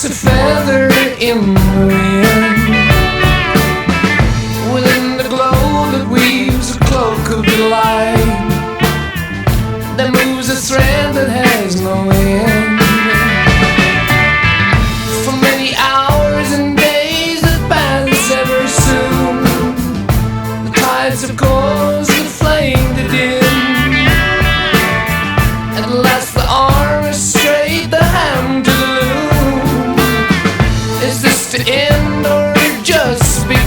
just a feather in the wind. Within the glow that weaves a cloak of delight, that moves a thread that has no end. For many hours and days that pass ever soon, the tides of course that flame the dim. At last the arm is straight, the hand to the loom. Is this to end or just begin?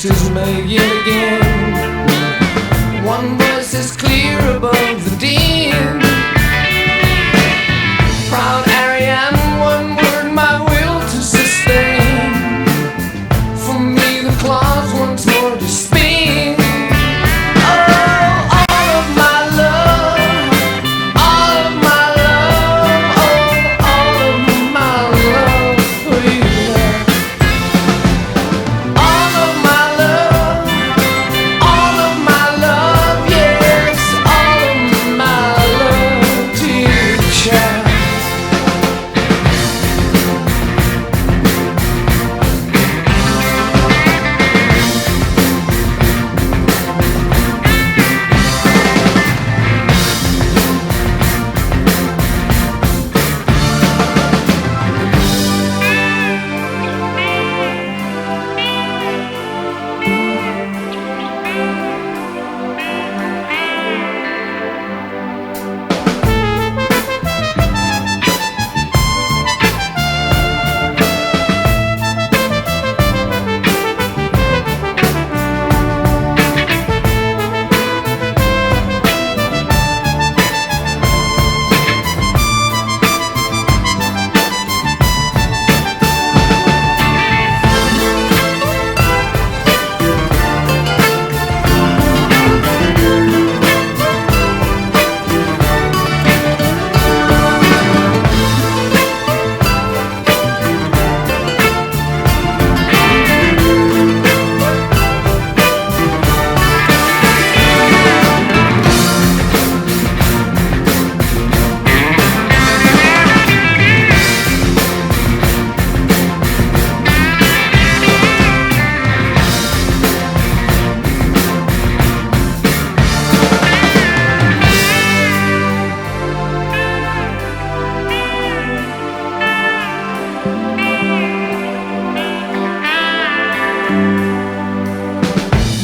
Is made yet again. One voice is clear above the din. Proud Ariane, one word my will to sustain. For me the cloth once more to spin. Oh, all of my love, all of my love, oh, all of my love for you.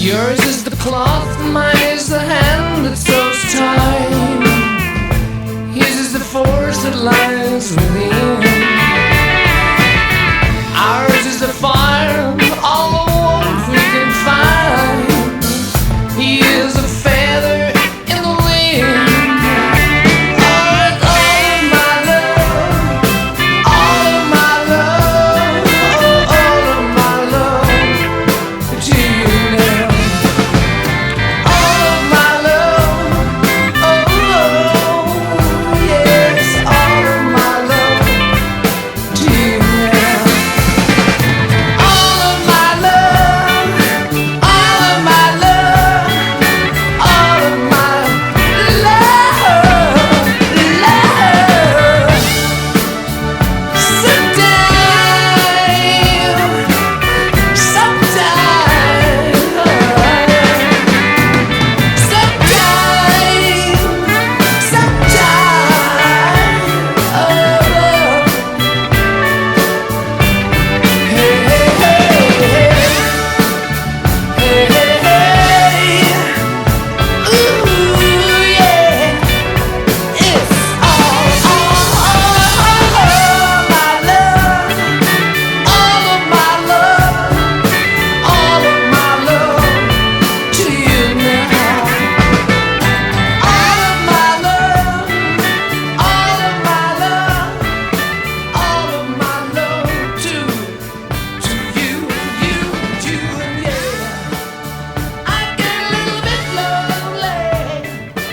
Yours is the cloth, mine is the hand that sews time. His is the force that lies within. Ours is the fire, all the warmth we can find. He is a feather in the wind. My love.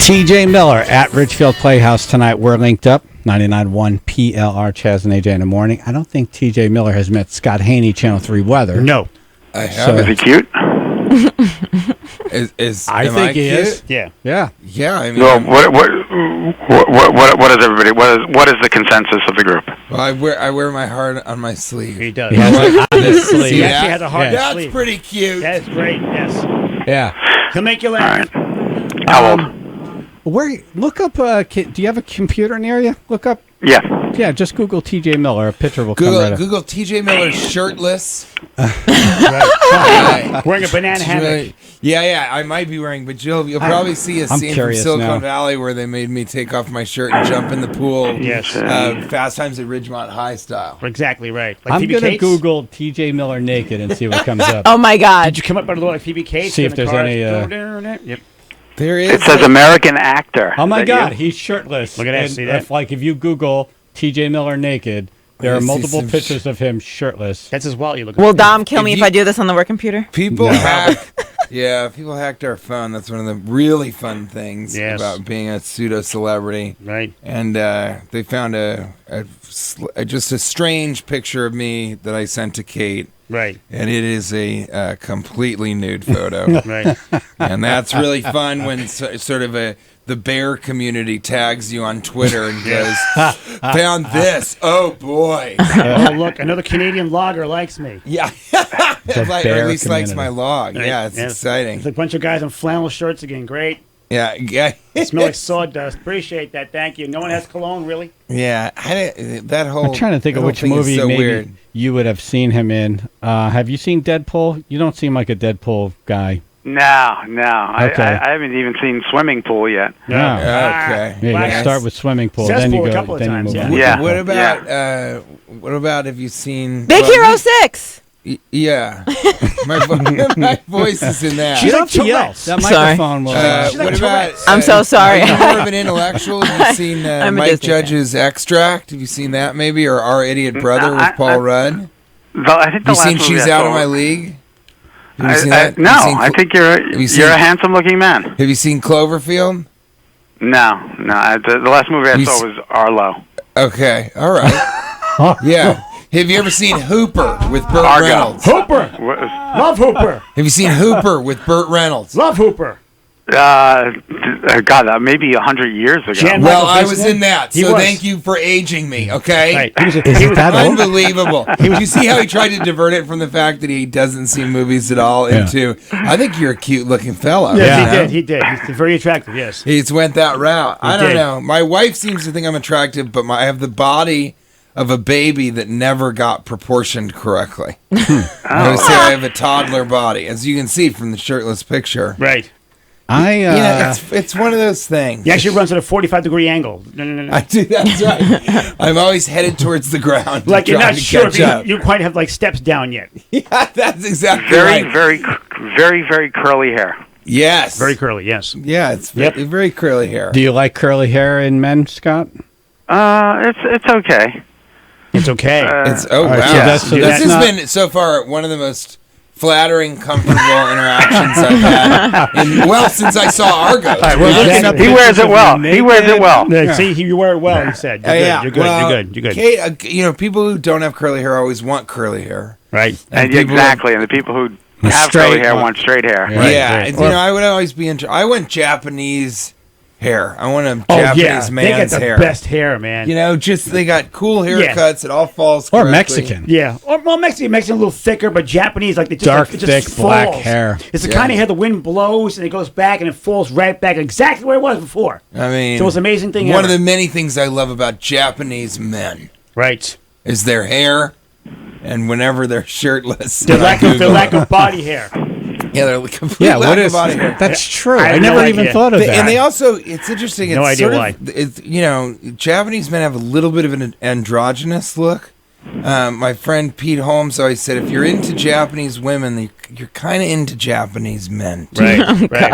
TJ Miller at Ridgefield Playhouse tonight. We're linked up. 99.1 PLR, Chaz and AJ in the morning. I don't think TJ Miller has met Scott Haney, Channel 3 Weather. No. I have. Is he cute? I think he is. Yeah. Yeah. Yeah. I mean, Well, what is everybody? What is the consensus of the group? well, I wear my heart on my sleeve. He does. He has it on his He sleeve. actually has a heart That's sleeve. pretty cute. That's great, yes. Yeah. He'll make you All laugh. right. How old? Look up, do you have a computer near you? Look up. Yeah. Yeah, just Google TJ Miller. A picture will come right up. Google TJ Miller shirtless. Wearing a banana hammock. Yeah, I might be wearing, but you'll probably see a I'm scene from curious Silicon now. Valley where they made me take off my shirt and jump in the pool. Yes. Fast Times at Ridgemont High style. Exactly right. Like I'm Phoebe going to Cates. Google TJ Miller naked and see what comes up. Oh my God! Did you come up with a little like Phoebe Cates? See in if the there's cars? any, Yep. There It is. says American actor. Oh, my Is that God. you? He's shirtless. Look at that, And see that? If you Google TJ Miller naked, there I are see multiple some pictures of him shirtless. That's his wallet you look Will at. Dom kill me if if you- I do this on the work computer? People hack. Yeah, people hacked our phone. That's one of the really fun things Yes. about being a pseudo celebrity. Right. And they found just a strange picture of me that I sent to Kate. Right. And it is a completely nude photo. Right. And that's really fun when sort of the bear community tags you on Twitter and goes, found this. Oh, boy. Oh, look, another Canadian logger likes me. Yeah. The or bear at least likes community. my log. Right. Yeah, it's exciting. It's like a bunch of guys in flannel shirts again. Great. Yeah. Smell like sawdust. Appreciate that. Thank you. No one has cologne, really? Yeah. That whole. I'm trying to think that of whole which thing is movie so maybe weird. you would have seen him in. Have you seen Deadpool? You don't seem like a Deadpool guy. No. Okay. I haven't even seen Swimming Pool yet. No. Okay. Yeah, you Nice. start with Swimming Pool, Cesspool then you a go, couple of then you times, move yeah. on. Yeah. What about have you seen? Big Hero 6. Yeah. My voice is in that. You don't have to Tourette's. yell. That Sorry. microphone will. She's like What about? I'm so sorry. Are you more of an intellectual? Have you seen I'm a Mike Disney fan. Judge's Extract? Have you seen that maybe, or Our Idiot Brother with Paul Rudd? I think the Have you last seen movie She's I Out saw of My was- League? Have you seen that? No, Have you seen I think you're seen- a handsome-looking man. Have you seen Cloverfield? No. The last movie I You saw s- was Arlo. Okay, all right. Yeah. Have you ever seen Hooper with Burt Argo. Reynolds? Hooper. What- Love Hooper. Have you seen Hooper with Burt Reynolds? Love Hooper. God, maybe 100 years ago. Jan- Well, Michael I Jackson? was in that, He so was. thank you for aging me, okay? Right. Is it that old? Unbelievable. Did you see how he tried to divert it from the fact that he doesn't see movies at all into, I think you're a cute-looking fellow. Yes, you know? he did. He's very attractive, yes. He's went that route. I don't did. know. My wife seems to think I'm attractive, but I have the body of a baby that never got proportioned correctly. I would say I have a toddler body, as you can see from the shirtless picture. Right. It's one of those things. He actually runs at a 45-degree angle. No. I do. That's right. I'm always headed towards the ground. Like you're trying not to sure catch if up. you quite have like steps down yet. Yeah, that's exactly Very, right. very curly hair. Yes. Very curly, yes. Yeah, it's Yep. very curly hair. Do you like curly hair in men, Scott? It's okay. It's okay. It's All right, wow. so that's- so this that's has not- been so far one of the most flattering, comfortable interactions I've had. Since I saw Argo. we're looking up He wears it well. He wears it well. Yeah, see, you wear it well, he said. You're good, Yeah, you're good, well, you're good, you're good. Kate, people who don't have curly hair always want curly hair. Right. And people- exactly, and the people who have straight curly hair one. want straight hair. Right, Yeah, right. and, I would always be I want Japanese hair. I want a Oh, Japanese yeah. They got man's the hair. best hair, man. They got cool Yeah. haircuts. It all falls Or correctly. Mexican. Yeah. Or, well, Mexican a little thicker, but Japanese, like, they just, Dark, like, it just thick, black falls. hair. It's the Yeah. kind of hair the wind blows, and it goes back, and it falls right back exactly where it was before. I mean, So it's an amazing thing one ever. of the many things I love about Japanese men Right. is their hair, and whenever they're shirtless, Their and I their Google lack it. of body hair. Yeah, they're complete Yeah, lack what of is body hair. That's true. I I have never no even idea. thought of that. And they also, it's interesting. It's No idea sort of, why. It's, Japanese men have a little bit of an androgynous look. My friend Pete Holmes always said, if you're into Japanese women, you're kind of into Japanese men. too. Right. Right.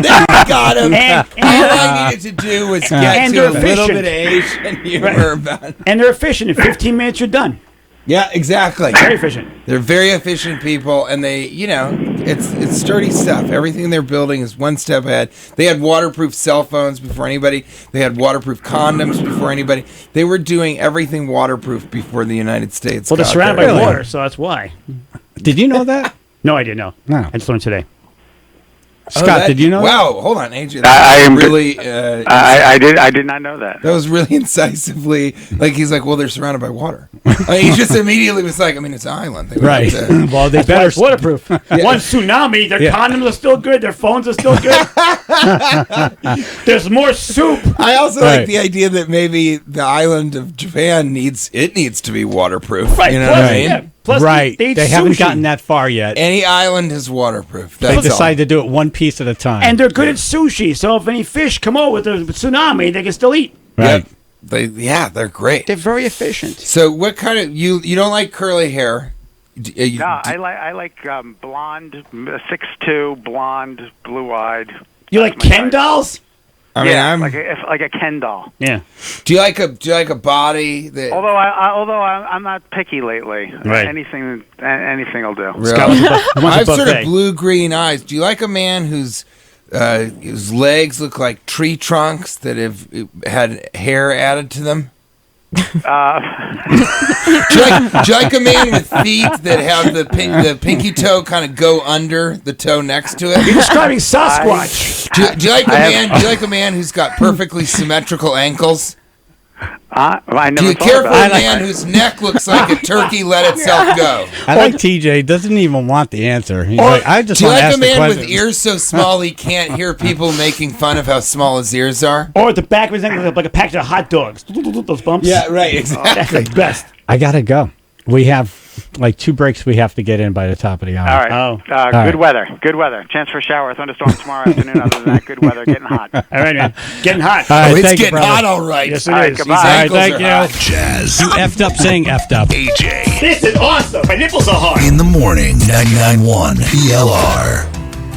There we got him. And All I needed to do was get And to a they're little efficient. bit of Asian humor about it. And they're efficient. In 15 minutes, you're done. Yeah, exactly. Very efficient. They're very efficient people, and they, it's sturdy stuff. Everything they're building is one step ahead. They had waterproof cell phones before anybody. They had waterproof condoms before anybody. They were doing everything waterproof before the United States. Well, they're got surrounded there. by water, so that's why. Did you know that? No, I didn't know. No. I just learned today. Scott, did you know that? Wow, hold on, AJ. I am really. I did not know that. That was really incisively. Like he's like, well, they're surrounded by water. He just immediately was like, I mean, it's an island. They would Right. have to- Well, they That's why better. it's waterproof. One tsunami, their condoms are still good, their phones are still good. There's more soup. I also Right. like the idea that maybe the island of Japan needs to be waterproof. Right. You know Plus, what I mean? yeah, plus Right. they eat They haven't sushi. gotten that far yet. Any island is waterproof. They That's all. decide to do it one piece at a time. And they're good at sushi, so if any fish come over with a tsunami, they can still eat. right. They're great. They're very efficient. So what kind of you don't like curly hair? No, I like blonde, 6'2", blonde, blue-eyed. You like That's my Ken type. dolls? I mean, Yeah, like a Ken doll. Yeah. do you like a body that? Although I'm not picky lately. Right. Anything will do. Really? Scott wants a I have sort buffet. of blue-green eyes. Do you like a man whose legs look like tree trunks that have had hair added to them? Do you like a man with feet that have the pinky toe kind of go under the toe next to You're it? describing Sasquatch. Do you like a man who's got perfectly symmetrical ankles? I never Do you thought care for about a it. man whose neck looks like a turkey let itself go? I like TJ. Doesn't even want the answer. He's like, I just Do you want to like ask a the man with question. ears so small he can't hear people making fun of how small his ears are? Or at the back of his neck, like a package of hot dogs. Those bumps. right, That's exactly. the best. I gotta go. We have like 2 breaks we have to get in by the top of the hour. All right. Oh. Good right. weather. Good weather. Chance for a shower, thunderstorm tomorrow afternoon. Other than that, good weather. Getting hot. All right, man. Getting hot. All right, Oh, it's thank you, getting brother. hot, all right. Yes, it All right, is. goodbye. These All right, ankles thank are you. hot. Jazz. You effed up saying effed up. AJ. This is awesome. My nipples are hard. In the morning, 99.1 PLR.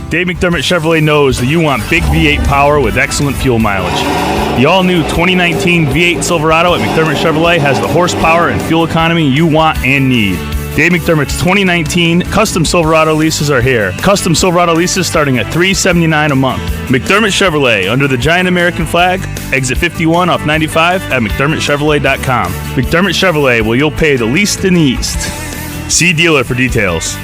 Dave McDermott Chevrolet knows that you want big V8 power with excellent fuel mileage. The all-new 2019 V8 Silverado at McDermott Chevrolet has the horsepower and fuel economy you want and need. Dave McDermott's 2019 custom Silverado leases are here. Custom Silverado leases starting at $379 a month. McDermott Chevrolet, under the giant American flag, exit 51 off 95 at McDermottChevrolet.com. McDermott Chevrolet, where you'll pay the least in the East. See dealer for details.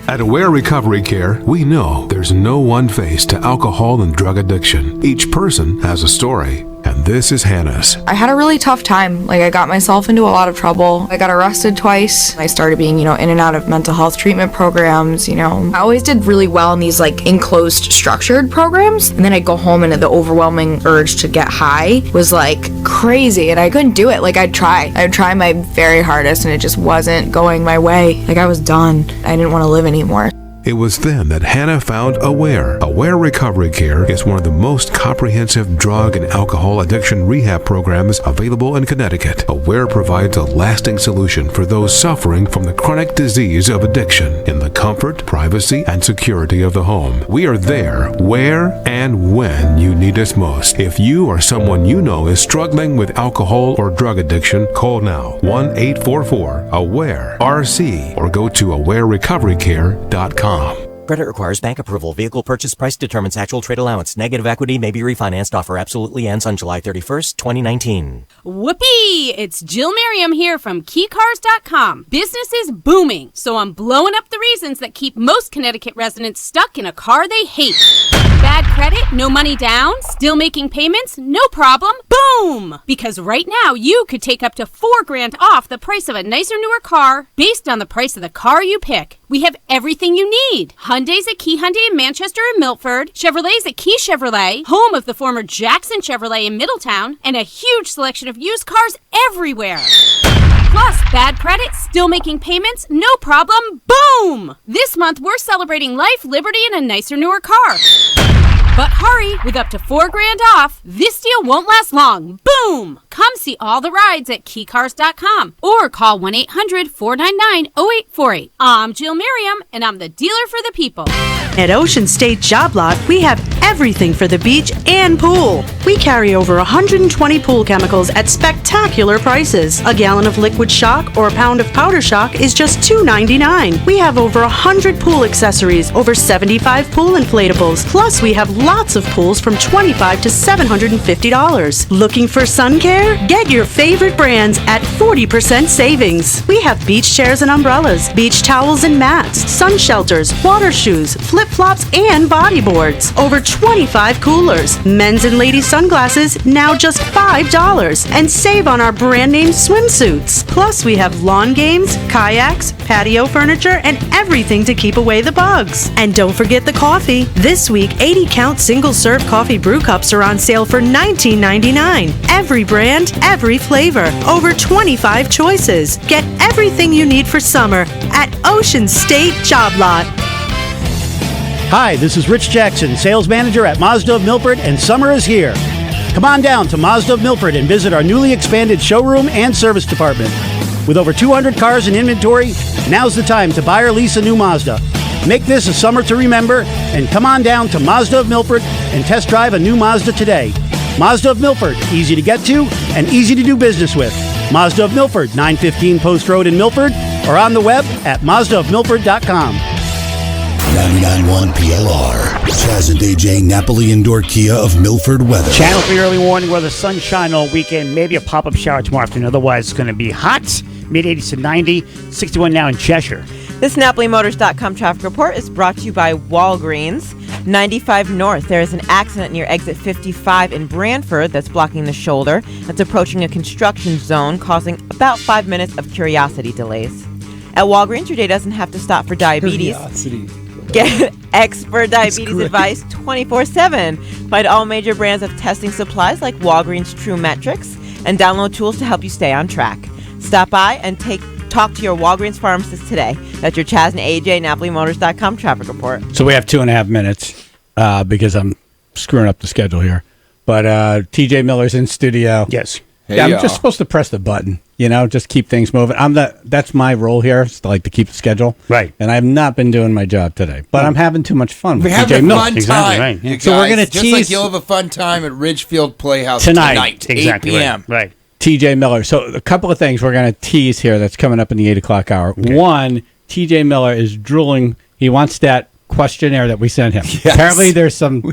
At Aware Recovery Care, we know there's no one face to alcohol and drug addiction. Each person has a story, and this is Hannah's. I had a really tough time. I got myself into a lot of trouble. I got arrested twice. I started being, in and out of mental health treatment programs, I always did really well in these, enclosed, structured programs. And then I'd go home and the overwhelming urge to get high was, crazy. And I couldn't do it. I'd try my very hardest, and it just wasn't going my way. I was done. I didn't want to live anymore. It was then that Hannah found Aware. Aware Recovery Care is one of the most comprehensive drug and alcohol addiction rehab programs available in Connecticut. Aware provides a lasting solution for those suffering from the chronic disease of addiction in the comfort, privacy, and security of the home. We are there where and when you need us most. If you or someone you know is struggling with alcohol or drug addiction, call now 1-844-AWARE-RC or go to awarerecoverycare.com. Credit requires bank approval. Vehicle purchase price determines actual trade allowance. Negative equity may be refinanced. Offer absolutely ends on July 31st, 2019. Whoopee! It's Jill Merriam here from KeyCars.com. Business is booming, so I'm blowing up the reasons that keep most Connecticut residents stuck in a car they hate. Bad credit? No money down? Still making payments? No problem. Boom! Because right now you could take up to $4,000 off the price of a nicer, newer car based on the price of the car you pick. We have everything you need. Hyundai's at Key Hyundai in Manchester and Milford. Chevrolet's at Key Chevrolet, home of the former Jackson Chevrolet in Middletown, and a huge selection of used cars everywhere. Plus, bad credit, still making payments, no problem, boom! This month, we're celebrating life, liberty, and a nicer, newer car. But hurry, with up to $4,000 off, this deal won't last long. Boom! Come see all the rides at KeyCars.com or call 1-800-499-0848. I'm Jill Merriam, and I'm the dealer for the people. At Ocean State Job Lot, we have everything for the beach and pool. We carry over 120 pool chemicals at spectacular prices. A gallon of liquid shock or a pound of powder shock is just $2.99. We have over 100 pool accessories, over 75 pool inflatables. Plus, we have lots of pools from $25 to $750. Looking for sun care? Get your favorite brands at 40% savings. We have beach chairs and umbrellas, beach towels and mats, sun shelters, water shoes, flip-flops, and bodyboards. Over 25 coolers. Men's and ladies sunglasses, now just $5. And save on our brand name swimsuits. Plus, we have lawn games, kayaks, patio furniture, and everything to keep away the bugs. And don't forget the coffee. This week, 80-count single-serve coffee brew cups are on sale for $19.99. Every brand, every flavor. Over 25 choices. Get everything you need for summer at Ocean State Job Lot. Hi, this is Rich Jackson, sales manager at Mazda of Milford, and summer is here. Come on down to Mazda of Milford and visit our newly expanded showroom and service department. With over 200 cars in inventory, now's the time to buy or lease a new Mazda. Make this a summer to remember and come on down to Mazda of Milford and test drive a new Mazda today. Mazda of Milford, easy to get to and easy to do business with. Mazda of Milford, 915 Post Road in Milford, or on the web at mazdaofmilford.com. 99.1 PLR. Chaz and AJ Napoli Indoor Kia of Milford weather. Channel 3 early warning weather, sunshine all weekend, maybe a pop-up shower tomorrow afternoon. Otherwise, it's going to be hot, mid-80s to 90, 61 now in Cheshire. This NapoliMotors.com traffic report is brought to you by Walgreens. 95 North, there is an accident near exit 55 in Branford that's blocking the shoulder. That's approaching a construction zone, causing about 5 minutes of curiosity delays. At Walgreens, your day doesn't have to stop for diabetes. Get expert diabetes advice 24/7. Find all major brands of testing supplies like Walgreens True Metrics and download tools to help you stay on track. Stop by and talk to your Walgreens pharmacist today. That's your Chaz and AJ NapoliMotors.com traffic report. So we have 2.5 minutes because I'm screwing up the schedule here. But TJ Miller's in studio. Yes. Hey, yeah, I'm y'all. just supposed to press the button, just keep things moving. That's my role here, is to keep the schedule. Right. And I've not been doing my job today, but I'm having too much fun with We're TJ having a Miller. fun Exactly, time. right. You guys, So we're gonna just tease- like you'll have a fun time at Ridgefield Playhouse Tonight. tonight, Exactly. 8 p.m. Right. TJ Miller. So a couple of things we're going to tease here that's coming up in the 8 o'clock hour. Okay. One, TJ Miller is drooling. He wants that questionnaire that we sent him. Yes. Apparently there's some...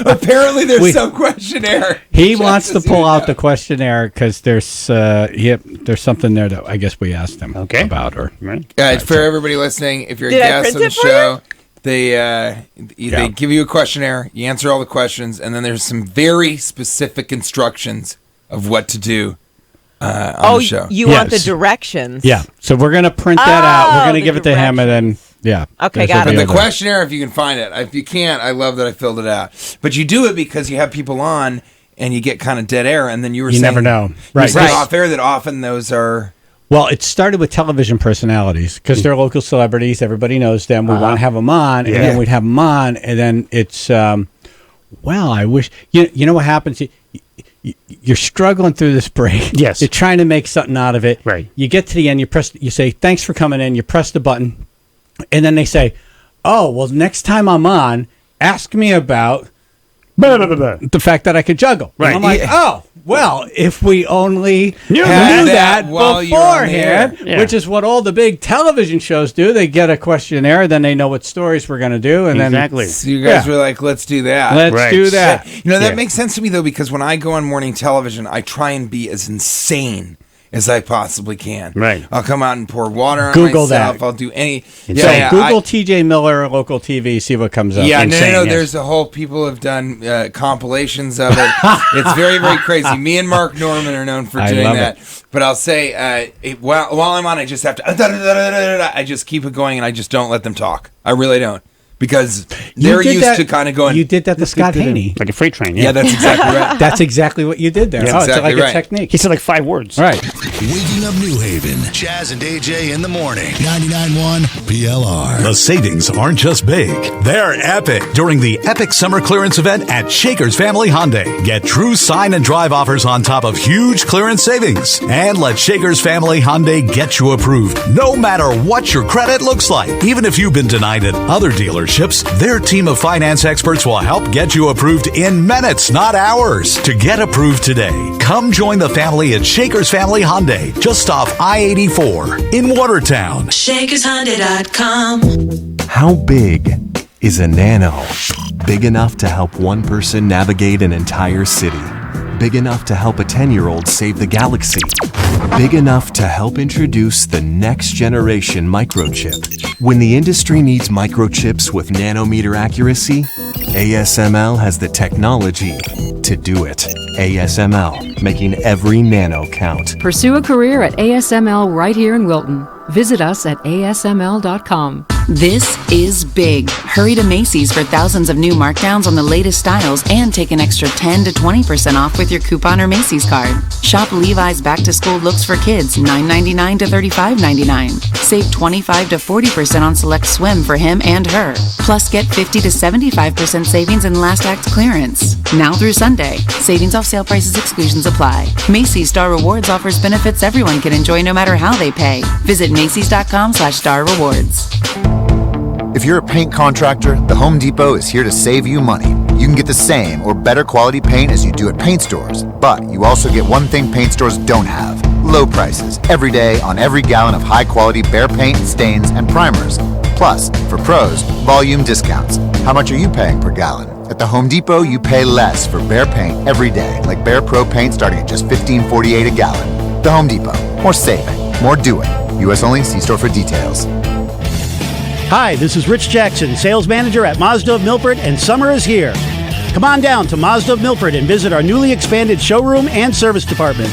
Apparently, there's some questionnaire. He Just wants to so pull you out know. the questionnaire because there's something there that I guess we asked him about. Or Right. For everybody listening, if you're a Did I guest print on the it for show, they give you a questionnaire, you answer all the questions, and then there's some very specific instructions of what to do on the show. You want the directions. Yeah. So we're going to print that out. We're going to the give it to him and then, Okay, there's got a it. But the video questionnaire, if you can find it. If you can't, I love that I filled it out. But you do it because you have people on and you get kind of dead air, and then you were saying... never know. You Right. said off air that often those are... Well, it started with television personalities because they're local celebrities. Everybody knows them. We want to have them on, and then we'd have them on, and then it's, I wish... You know what happens? You're struggling through this break. Yes. You're trying to make something out of it. Right. You get to the end, you say, thanks for coming in, you press the button, and then they say, oh, well, next time I'm on, ask me about the fact that I could juggle. Right. And I'm like, oh, well, if we only knew Had that that while you're on the beforehand, air. Yeah. which is what all the big television shows do. They get a questionnaire, then they know what stories we're going to do. And Exactly. So you guys were like, let's do that. Let's Right. do that. That makes sense to me, though, because when I go on morning television, I try and be as insane as I possibly can. Right. I'll come out and pour water on Google myself. that. I'll do any... So Google TJ Miller local TV, see what comes up. Yeah, Insane, no. yes. There's a whole... People have done compilations of it. It's very, very crazy. Me and Mark Norman are known for I doing love that. it. But I'll say, while I'm on, I just have to... I just keep it going, and I just don't let them talk. I really don't. Because they're used to kind of going... You did that to Scott Haney. Like a freight train. Yeah, that's exactly right. That's exactly what you did there. That's It's exactly like right. a technique. He said like 5 words. Right. Waking up New Haven. Chaz and AJ in the morning. 99.1 PLR. The savings aren't just big, they're epic during the Epic Summer Clearance event at Shakers Family Hyundai. Get true sign and drive offers on top of huge clearance savings. And let Shakers Family Hyundai get you approved, no matter what your credit looks like. Even if you've been denied at other dealerships, their team of finance experts will help get you approved in minutes, not hours. To get approved today, come join the family at Shakers Family Hyundai, just off I-84 in Watertown. ShakersHyundai.com. How big is a nano? Big enough to help one person navigate an entire city. Big enough to help a 10-year-old save the galaxy. Big enough to help introduce the next generation microchip. When the industry needs microchips with nanometer accuracy, ASML has the technology to do it. ASML, making every nano count. Pursue a career at ASML right here in Wilton. Visit us at asml.com. This is big. Hurry to Macy's for thousands of new markdowns on the latest styles and take an extra 10 to 20% off with your coupon or Macy's card. Shop Levi's back-to-school looks for kids, $9.99 to $35.99. Save 25 to 40% on select swim for him and her. Plus, get 50 to 75% savings in last act clearance. Now through Sunday. Savings off sale prices, exclusions apply. Macy's Star Rewards offers benefits everyone can enjoy no matter how they pay. Visit Macy's.com/Star Rewards. If you're a paint contractor, the Home Depot is here to save you money. You can get the same or better quality paint as you do at paint stores, but you also get one thing paint stores don't have: low prices every day on every gallon of high-quality Behr paint, stains, and primers. Plus, for pros, volume discounts. How much are you paying per gallon? At the Home Depot, you pay less for Behr paint every day, like Behr Pro paint starting at just $15.48 a gallon. The Home Depot. More saving, more doing. U.S. only. See store for details. Hi, this is Rich Jackson, sales manager at Mazda of Milford, and summer is here. Come on down to Mazda of Milford and visit our newly expanded showroom and service department.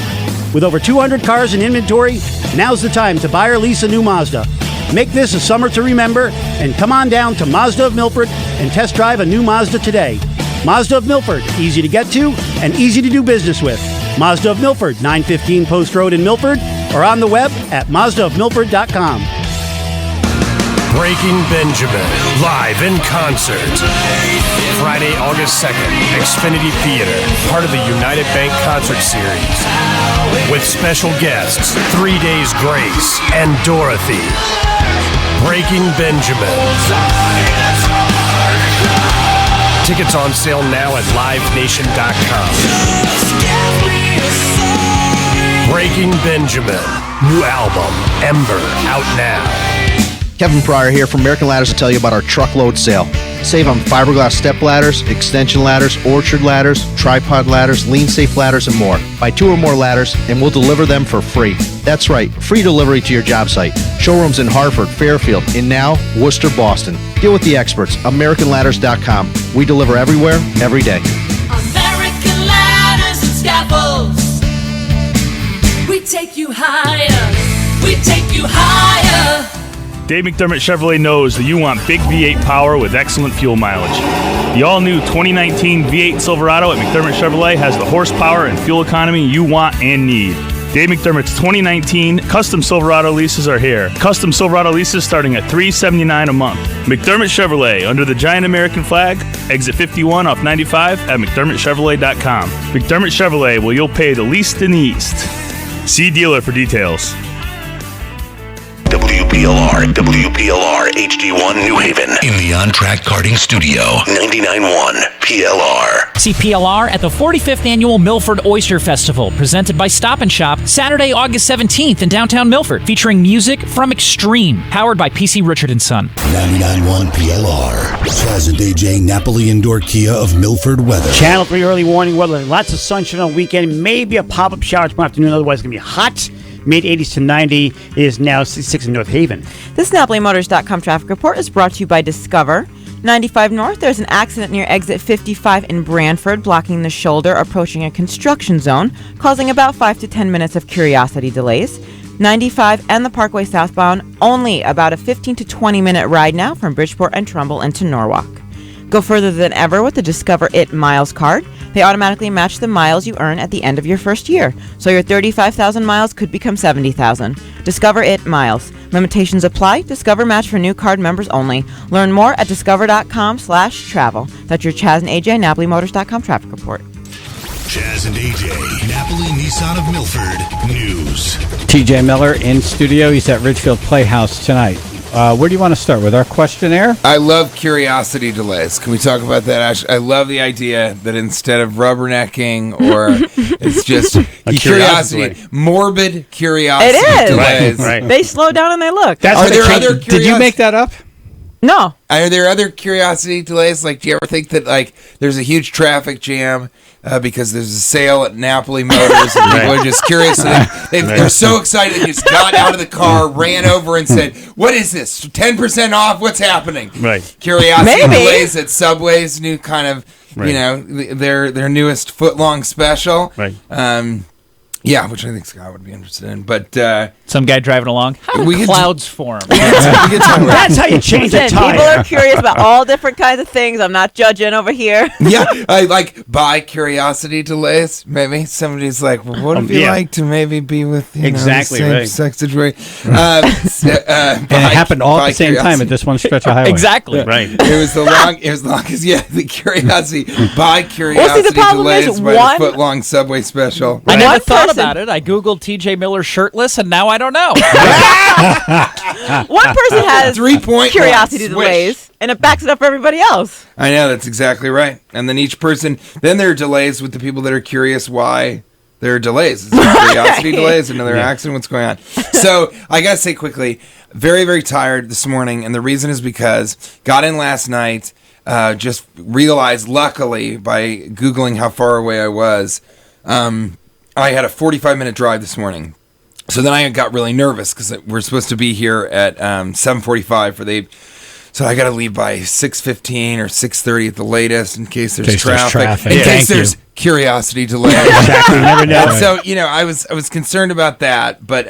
With over 200 cars in inventory, now's the time to buy or lease a new Mazda. Make this a summer to remember and come on down to Mazda of Milford and test drive a new Mazda today. Mazda of Milford, easy to get to and easy to do business with. Mazda of Milford, 915 Post Road in Milford, or on the web at mazdaofmilford.com. Breaking Benjamin, live in concert. Friday, August 2nd, Xfinity Theater, part of the United Bank Concert Series. With special guests, 3 Days Grace and Dorothy. Breaking Benjamin. Tickets on sale now at livenation.com. Breaking Benjamin, new album, Ember, out now. Kevin Pryor here from American Ladders to tell you about our truckload sale. Save on fiberglass step ladders, extension ladders, orchard ladders, tripod ladders, lean safe ladders, and more. Buy 2 or more ladders and we'll deliver them for free. That's right, free delivery to your job site. Showrooms in Hartford, Fairfield, and now Worcester, Boston. Deal with the experts, AmericanLadders.com. We deliver everywhere, every day. American Ladders and Scaffolds. We take you higher. We take you higher. Dave McDermott Chevrolet knows that you want big V8 power with excellent fuel mileage. The all-new 2019 V8 Silverado at McDermott Chevrolet has the horsepower and fuel economy you want and need. Dave McDermott's 2019 custom Silverado leases are here. Custom Silverado leases starting at $379 a month. McDermott Chevrolet, under the giant American flag, exit 51 off 95 at McDermottChevrolet.com. McDermott Chevrolet, where you'll pay the least in the East. See dealer for details. WPLR HD1 New Haven in the On Track Karting Studio. 99.1 PLR. See PLR at the 45th Annual Milford Oyster Festival, presented by Stop & Shop, Saturday, August 17th in downtown Milford, featuring music from Extreme, powered by PC Richard & Son. 99.1 PLR. Chaz and AJ Napoli Indoor Kia of Milford weather. Channel 3 early warning weather. Lots of sunshine on the weekend. Maybe a pop-up shower tomorrow afternoon. Otherwise, it's going to be hot. Mid-80s to 90. It is now 66 in North Haven. This NapoliMotors.com traffic report is brought to you by Discover. 95 North, there's an accident near exit 55 in Branford, blocking the shoulder, approaching a construction zone, causing about 5 to 10 minutes of curiosity delays. 95 and the Parkway southbound, only about a 15 to 20 minute ride now from Bridgeport and Trumbull into Norwalk. Go further than ever with the Discover It Miles card. They automatically match the miles you earn at the end of your first year, so your 35,000 miles could become 70,000. Discover It Miles. Limitations apply. Discover match for new card members only. Learn more at discover.com/travel. That's your Chaz and AJ, NapoliMotors.com traffic report. Chaz and AJ, Napoli Nissan of Milford News. TJ Miller in studio. He's at Ridgefield Playhouse tonight. Where do you want to start? With our questionnaire? I love curiosity delays. Can we talk about that, Ash? I love the idea that instead of rubbernecking or it's just curiosity, morbid curiosity It is. delays. Right. They slow down and they look. Are there other Did you make that up? No. Are there other curiosity delays? Like, do you ever think that like there's a huge traffic jam because there's a sale at Napoli Motors and people are just curious? And they're so excited they just got out of the car, ran over and said, "What is this? 10% off? What's happening?" Right. Curiosity delays at Subway's new kind of, their newest foot-long special. Right. Yeah, which I think Scott would be interested in. But some guy driving along. How we do clouds form? That's how you change a Listen, tire. people are curious about all different kinds of things. I'm not judging over here. Yeah, I like by curiosity delays. Maybe somebody's like, well, "What if you like to maybe be with Exactly, the right. same sex situation?" And it happened all at the same time at this one stretch of highway. Exactly. Right. It was the longest. Yeah, the curiosity by curiosity the problem delays is by one- the foot-long Subway special. I never One thought person- about it. I googled TJ Miller shirtless, and now I don't know. One person has 3-point curiosity line, delays, and it backs it up for everybody else. I know, that's exactly right. And then each person, then there are delays with the people that are curious why there are delays. It's curiosity delays, another accident, what's going on? So I got to say quickly, very, very tired this morning. And the reason is because got in last night, just realized, luckily, by Googling how far away I was, I had a 45-minute drive this morning. So then I got really nervous because we're supposed to be here at 7:45 for the... So I got to leave by 6:15 or 6:30 at the latest in case there's traffic. In case there's curiosity delay. Exactly. You never know. And so, I was concerned about that, but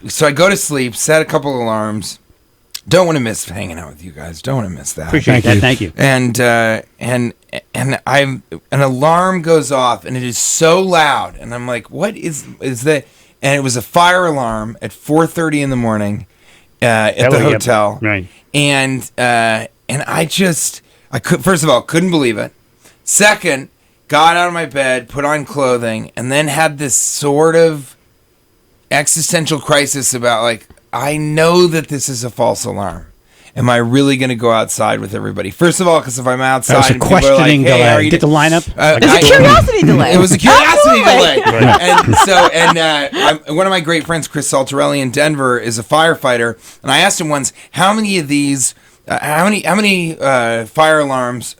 so I go to sleep, set a couple alarms. Don't want to miss hanging out with you guys. Don't want to miss that. Appreciate that. Thank you. And an alarm goes off and it is so loud and I'm like, what is that? And it was a fire alarm at 4:30 in the morning at the hotel. Right. And I first of all, couldn't believe it. Second, got out of my bed, put on clothing, and then had this sort of existential crisis about like, I know that this is a false alarm. Am I really going to go outside with everybody? First of all, because if I'm outside, That was a and people are questioning like, hey, delay. how are you Get the lineup. It's a curiosity delay. It was a curiosity delay. Absolutely. And one of my great friends, Chris Saltarelli in Denver, is a firefighter, and I asked him once, how many of these, how many fire alarms,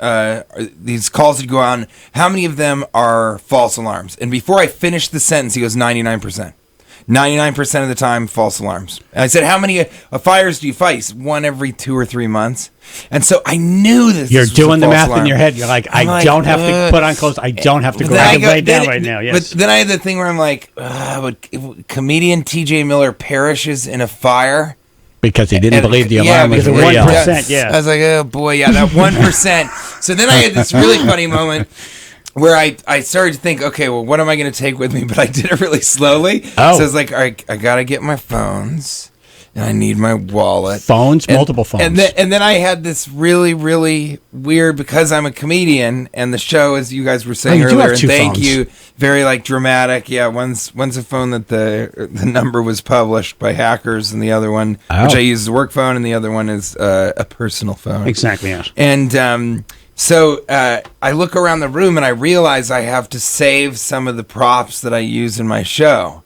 these calls that go on, how many of them are false alarms? And before I finished the sentence, he goes, 99%. 99% of the time, false alarms. And I said, how many fires do you fight? He said, one every 2 or 3 months. And so I knew this. You're was a doing the false math alarm. in your head. You're like, I don't have to put on clothes. I don't have to go. I can lay down right now, yes. But then I had the thing where I'm like, but comedian TJ Miller perishes in a fire. Because he didn't believe the alarm was real. 1%, yeah. I was like, oh boy, yeah, that 1%. So then I had this really funny moment where I started to think, okay, well, what am I going to take with me? But I did it really slowly. Oh. So I was like, all right, I got to get my phones, and I need my wallet. Multiple phones. And then I had this really, really weird, because I'm a comedian, and the show, as you guys were saying you do earlier, have and two thank phones. you, very like dramatic. Yeah, one's a phone that the number was published by hackers, and the other one, which I use as a work phone, and the other one is a personal phone. Exactly, yes. And so I look around the room and I realize I have to save some of the props that I use in my show.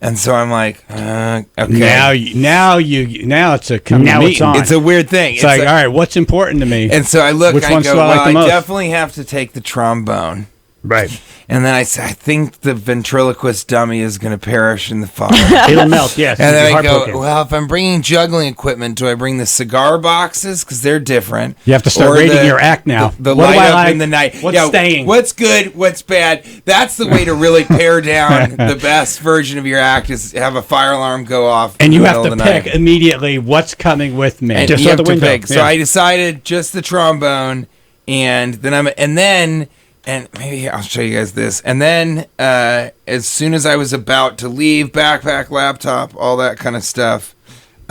And so I'm like, okay. Now it's a Now it's on. It's a weird thing. It's like, all right, what's important to me? And so I look, Which I ones go, do I like well, the I most? definitely have to take the trombone. Right. And then I say, I think the ventriloquist dummy is going to perish in the fire. It'll melt, yes. And then I You'll be go, heartbroken. well, if I'm bringing juggling equipment, do I bring the cigar boxes? Because they're different. You have to start Or rating your act now. The What do light I up like? in the night. What's staying? What's good? What's bad? That's the way to really pare down the best version of your act, is have a fire alarm go off. And in you the have middle to of the pick night. immediately what's coming with me. And Just you out have the to window. pick. So Yeah. I decided just the trombone. and then maybe I'll show you guys this. And then as soon as I was about to leave, backpack, laptop, all that kind of stuff,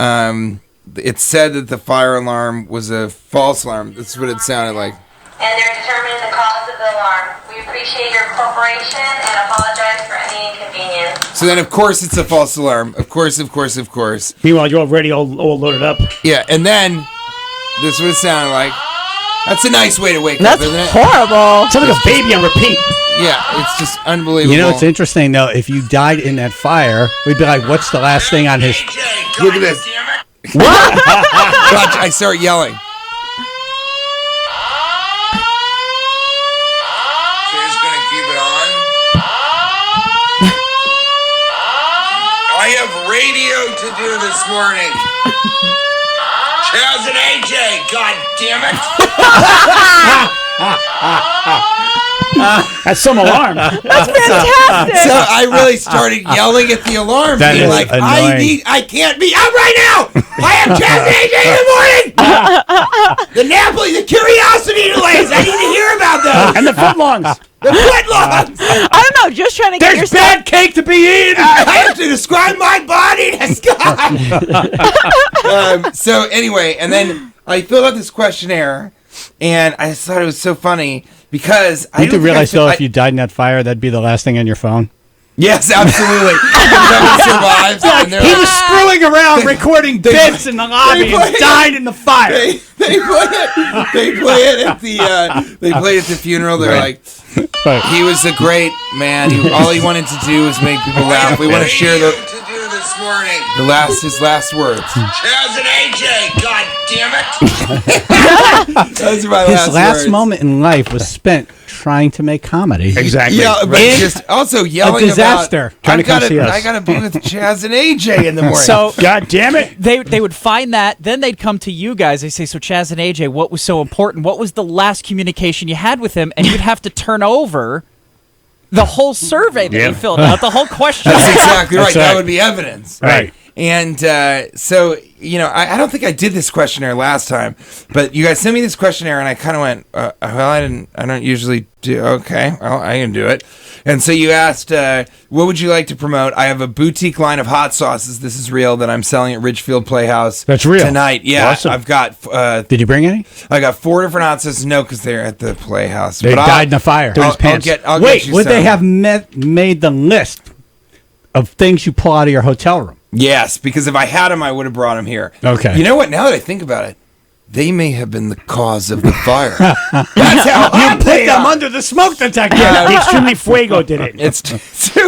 it said that the fire alarm was a false alarm. This is what it sounded like. And they're determining the cause of the alarm. We appreciate your cooperation and apologize for any inconvenience. So then, of course, it's a false alarm. Of course. Meanwhile, you're already all loaded up. Yeah, and then this is what it sounded like. That's a nice way to wake up, isn't it? That's horrible. Sounds like a baby on repeat. Yeah, it's just unbelievable. You know, it's interesting, though. If you died in that fire, we'd be like, what's the last thing on his... Look at this. What? Watch, I start yelling. I have radio to do this morning. Chaz and AJ, god damn it. That's some alarm. That's fantastic. So I really started yelling at the alarm, That being is like, annoying. I can't be out right now. I have Chaz and AJ in the morning. The Napoli, the curiosity delays. I need to hear about those. And the footlongs. The footlongs. I don't know, just trying to get There's yourself... bad cake to be eaten. I have to describe my body to Scott. So anyway, and then I filled out this questionnaire, and I just thought it was so funny because I You do realize, though, if you died in that fire, that'd be the last thing on your phone? Yes, absolutely. Someone survives, and they're He like, was screwing around recording bits in the lobby and died in the fire. They play it at the funeral. They're like, he was a great man. All he wanted to do was make people laugh. We want to share his last words. Chaz and AJ, god damn it. Those are my His last words. moment in life was spent trying to make comedy. Exactly. Yeah, but just also yelling a disaster. about, Trying to come see us. I gotta be with Chaz and AJ in the morning. So, god damn it. They would find that, then they'd come to you guys. They say, so Chaz and AJ, what was so important? What was the last communication you had with him? And you'd have to turn over the whole survey that you filled out, the whole question. That's exactly right. That's That right. would be evidence. Right. And so, I don't think I did this questionnaire last time, but you guys sent me this questionnaire, and I kind of went, well, I don't usually do. Okay, well, I can do it. And so you asked, what would you like to promote? I have a boutique line of hot sauces. This is real that I'm selling at Ridgefield Playhouse. That's real. Tonight. Yeah, Awesome. I've got. Did you bring any? I got 4 different hot sauces. No, because they're at the Playhouse. They But died in the fire. I'll get Wait, you would they some. have made the list of things you pull out of your hotel room? Yes, because if I had them, I would have brought them here. Okay. You know what? Now that I think about it, they may have been the cause of the fire. That's how You hot put they them are. under the smoke detector. The Extremely Fuego did it. It's too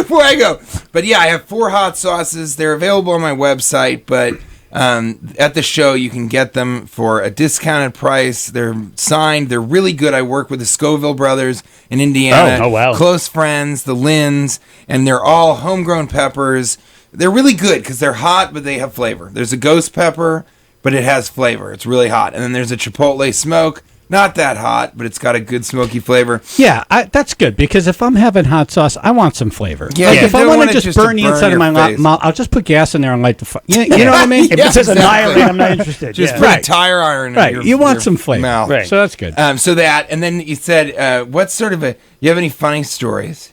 fuego. But yeah, I have 4 hot sauces. They're available on my website, but at the show you can get them for a discounted price. They're signed. They're really good. I work with the Scoville brothers in Indiana. Oh, wow. Close friends, the Lynns, and they're all homegrown peppers. They're really good because they're hot, but they have flavor. There's a ghost pepper, but it has flavor. It's really hot. And then there's a chipotle smoke. Not that hot, but it's got a good smoky flavor. Yeah, that's good because if I'm having hot sauce, I want some flavor. Yeah, like you if I don't want want to it just just to burn the burn inside of your my face. mouth, I'll just put gas in there and light the fire. You know what I mean? If it says annihilate, I'm not interested. Just Yeah. put a Right. tire iron in Right, your you want your some flavor. mouth. Right. So that's good. So that, and then you said, what sort of you have any funny stories?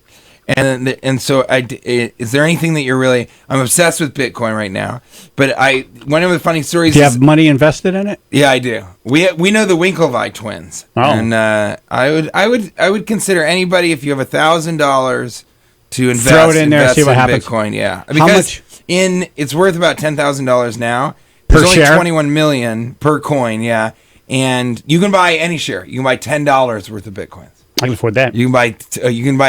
And so is there anything that you're really, I'm obsessed with Bitcoin right now, but one of the funny stories Do you is, have money invested in it? yeah, I do. We know the Winklevi twins. Oh. And I would consider anybody, if you have $1,000 to invest, Throw it in there and invest see what in happens. Bitcoin, yeah. How Because much? it's worth about $10,000 now. Per There's only share? 21 million per coin, yeah. And you can buy any share. You can buy $10 worth of Bitcoins. I can afford that. You can buy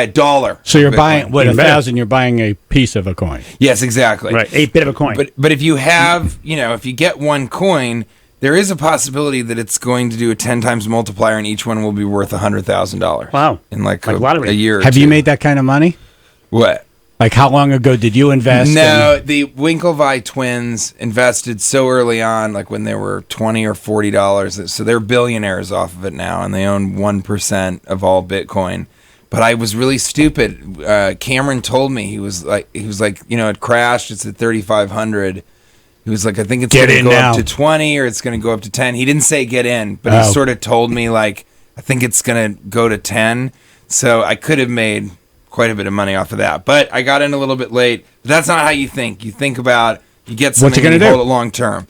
$1. So you're of buying Bitcoin. with Even better. 1,000. You're buying a piece of a coin. Yes, exactly. Right, 8 bit of a coin. But if you have, if you get one coin, there is a possibility that it's going to do a 10 times multiplier, and each one will be worth $100,000. Wow. In like lottery. a year. Or Have you two. made that kind of money? What? Like how long ago did you invest? No, the Winklevi twins invested so early on, like when they were $20 or $40. So they're billionaires off of it now, and they own 1% of all Bitcoin. But I was really stupid. Cameron told me he was like, it crashed. It's at 3,500. He was like, I think it's going to go up to 20 or it's going to go up to 10. He didn't say get in, but he sort of told me like, I think it's going to go to 10. So I could have made quite a bit of money off of that. But I got in a little bit late. But that's not how you think. You think about, you get something and you hold it long term.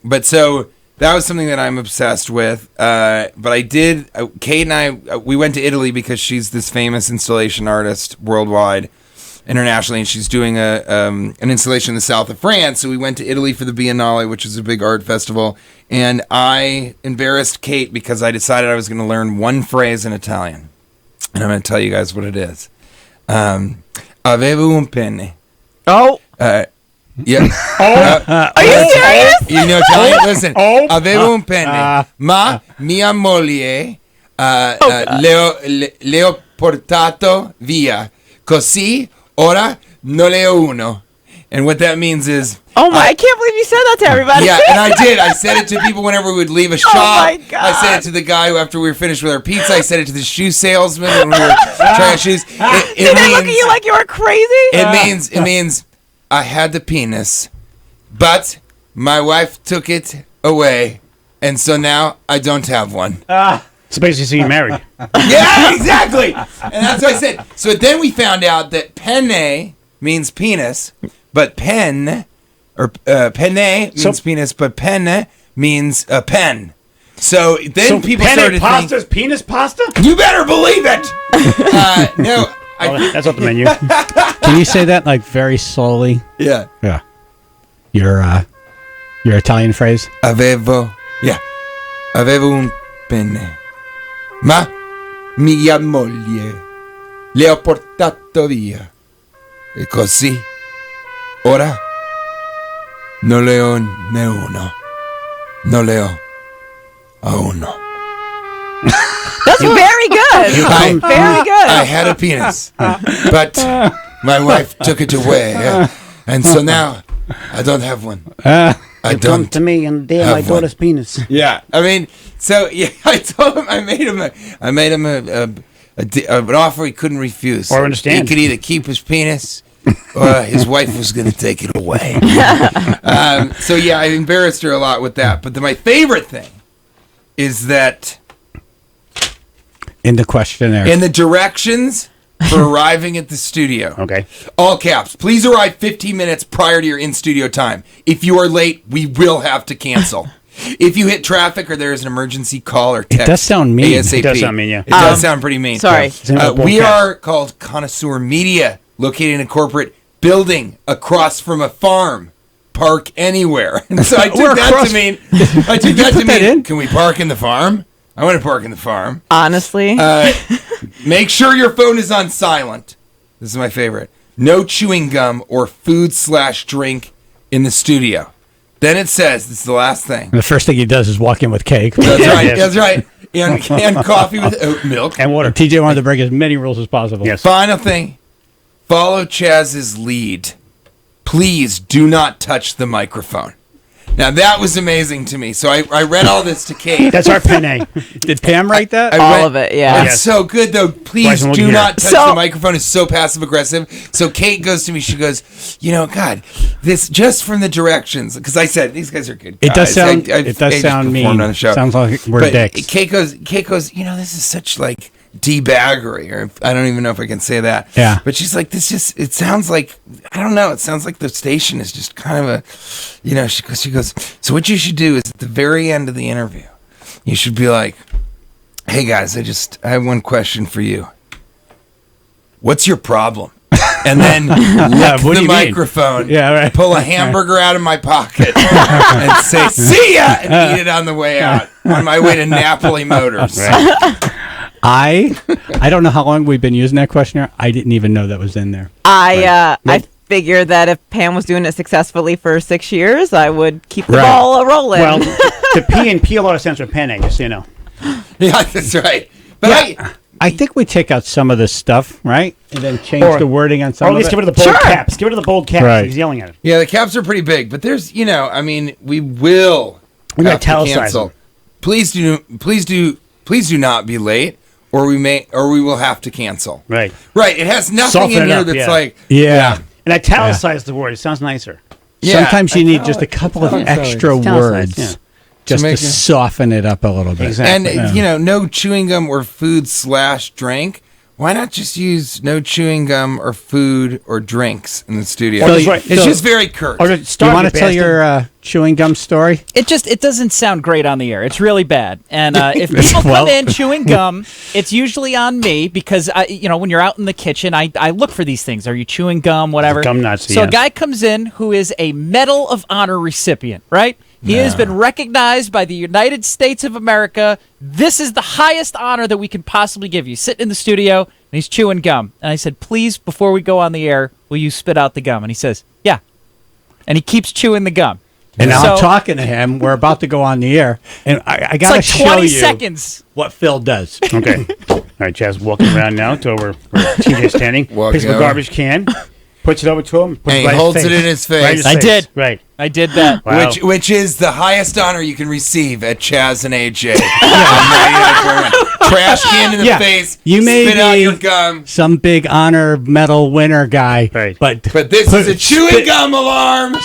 But so that was something that I'm obsessed with. But I did, Kate and I, we went to Italy because she's this famous installation artist worldwide, internationally, and she's doing an installation in the south of France. So we went to Italy for the Biennale, which is a big art festival. And I embarrassed Kate because I decided I was going to learn one phrase in Italian. And I'm going to tell you guys what it is. Avevo un penne. Oh. Yeah. Are you serious? You know Italian? Listen. Avevo un penne. Ma mia moglie le ho portato via. Così ora non le ho uno. And what that means is... Oh my, I can't believe you said that to everybody. Yeah, and I did. I said it to people whenever we would leave a shop. Oh my God. I said it to the guy who, after we were finished with our pizza, I said it to the shoe salesman when we were trying shoes. Did they look at you like you were crazy? It means I had the penis, but my wife took it away, and so now I don't have one. So basically, you're married. Yeah, exactly. And that's what I said. So then we found out that penne means penis, but pen means penis, but penne means a pen. So then people started pasta thinking, is penis pasta? You better believe it. No, that's off the menu. Can you say that like very slowly? Yeah. Yeah. Your Italian phrase? Avevo un penne, ma mia moglie le ho portato via. E così ora non le ho né uno. Non le ho a uno. That's very good. Very good. I had a penis, but my wife took it away, and so now I don't have one. I Come don't to me and dare my have one. daughter's penis. Yeah, I mean, so yeah, I told him I made him an offer he couldn't refuse. Or understand. He could either keep his penis, or his wife was going to take it away. So yeah, I embarrassed her a lot with that. But my favorite thing is that in the questionnaire, in the directions for arriving at the studio. Okay. All caps. Please arrive 15 minutes prior to your in-studio time. If you are late, we will have to cancel. If you hit traffic or there is an emergency call or text, it does sound mean. ASAP. It does sound mean, yeah. It does sound pretty mean. Sorry. We are called Connoisseur Media, located in a corporate building across from a farm. Park anywhere. And so I took that to mean, can we park in the farm? I want to park in the farm. Honestly. Make sure your phone is on silent. This is my favorite. No chewing gum or food/drink in the studio. Then it says, this is the last thing. the first thing he does is walk in with cake. That's right. That's right. And coffee with oat milk. And water. TJ wanted to break as many rules as possible. Yes. Final thing. Follow Chaz's lead. Please do not touch the microphone. Now, that was amazing to me. So I read all this to Kate. That's our penne. Did Pam write that? All of it, yeah. It's so good, though. Please Bryson, do not touch So- the microphone. It's so passive-aggressive. So Kate goes to me. She goes, God, this just from the directions. Because I said, these guys are good guys. It does sound. I've It does sound performed mean. on a show. Sounds like we're But dicks. Kate goes, this is such like debaggery, or I don't even know if I can say that. Yeah. But she's like, it sounds like, I don't know, it sounds like the station is just kind of a, she goes, so what you should do is at the very end of the interview, you should be like, hey guys, I have one question for you. What's your problem? And then lick what do the you mean? microphone, Yeah, right. pull a hamburger out of my pocket, and say, see ya, and eat it on the way out, on my way to Napoli Motors. I don't know how long we've been using that questionnaire. I didn't even know that was in there. I figured that if Pam was doing it successfully for 6 years, I would keep the Right. ball rolling. Well, the P in PLR stands for penne, just so you know. Yeah, that's right. But I think we take out some of this stuff, right? And then change the wording on some Or at of least it. get rid of the bold caps. Get rid of the bold caps. Right. He's yelling at it. yeah, the caps are pretty big, but there's, we will We have to italicize cancel. them. Please do not be late, or we will have to cancel. Right. Right. It has nothing Soften in it here up, that's yeah. like Yeah. And italicize the word. It sounds nicer. Yeah. Sometimes you need just a couple of extra Italicize, words. yeah. just to make it- soften it up a little bit. And no chewing gum or food/drink. Why not just use no chewing gum or food or drinks in the studio? It's just very curt. You want to tell your chewing gum story? It doesn't sound great on the air. It's really bad. And if people come in chewing gum, it's usually on me because when you're out in the kitchen, I look for these things. Are you chewing gum? Whatever. Gum Nazi. So a guy comes in who is a Medal of Honor recipient, right? He has been recognized by the United States of America. This is the highest honor that we can possibly give you. Sitting in the studio, and he's chewing gum. And I said, please, before we go on the air, will you spit out the gum? And he says, yeah. And he keeps chewing the gum. And now I'm talking to him. We're about to go on the air. And I got to It's like show 20 you seconds. what Phil does. Okay. All right, Chaz, walking around now to where TJ's standing. Picks up a garbage can, puts it over to him. And he holds it in his face. I did. Right. I did that. Wow. Which is the highest honor you can receive at Chaz and AJ. Trash can in the face. You may spit out be your gum. some big honor medal winner guy, right. but this is a chewing gum alarm.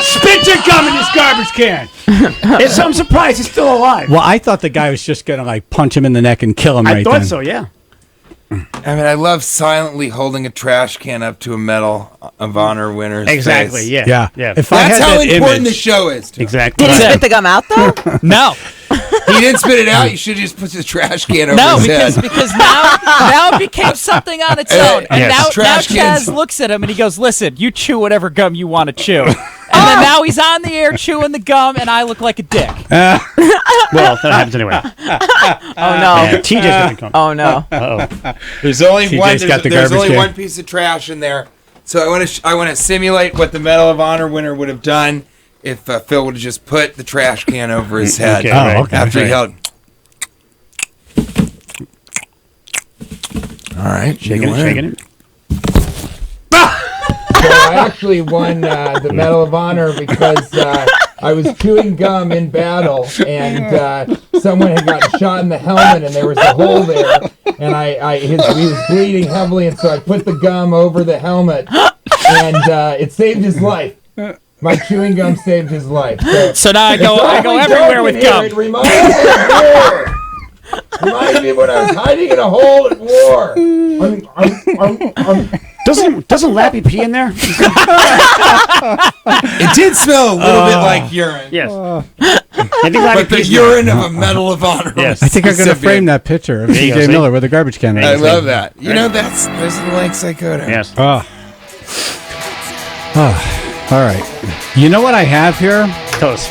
Spit your gum in this garbage can. I'm surprised it's still alive. Well, I thought the guy was just going to punch him in the neck and kill him I right thought then. so, yeah. I mean, I love silently holding a trash can up to a Medal of Honor winner's Exactly, face. yeah. If I That's had how that important image- the show is. To him. Exactly. Did he spit the gum out though? No. He didn't spit it out. You should have just put the trash can over No, his head. because now it became something on its own. And Yes. now Trash cans. Chaz looks at him and he goes, listen, you chew whatever gum you want to chew. And then now he's on the air chewing the gum and I look like a dick. Well, that happens anyway. Oh no. TJ's gonna come. Oh no. Uh-oh. There's only TJ's one. got the There's garbage only can. one piece of trash in there. So I want to simulate what the Medal of Honor winner would have done if Phil would have just put the trash can over his head Okay, right. okay. after he Right. held. All right, Shaking it, shaking it. So I actually won the Medal of Honor because I was chewing gum in battle, and someone had gotten shot in the helmet, and there was a hole there, and he was bleeding heavily, and so I put the gum over the helmet, and it saved his life. My chewing gum saved his life. So now I go everywhere with gum. It reminds me of war. Reminds me of when I was hiding in a hole at war. Doesn't Lappy pee in there? It did smell a little bit like urine. Yes. But the urine of a Medal of Honor. Yes. I think I'm going to recipient. frame that picture of There you go, TJ see? Miller with a garbage can. I love that. You know, those are the lengths I go to. Yes. All right. You know what I have here? Tell us.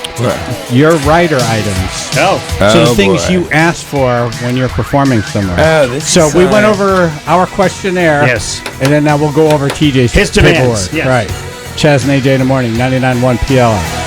Your writer items. Oh. So the things boy. you ask for when you're performing somewhere. Oh, this So is we all went right. over our questionnaire. Yes. And then now we'll go over TJ's His paperwork. demands, yes. Right. Chaz and AJ in the morning, 99.1 PLR.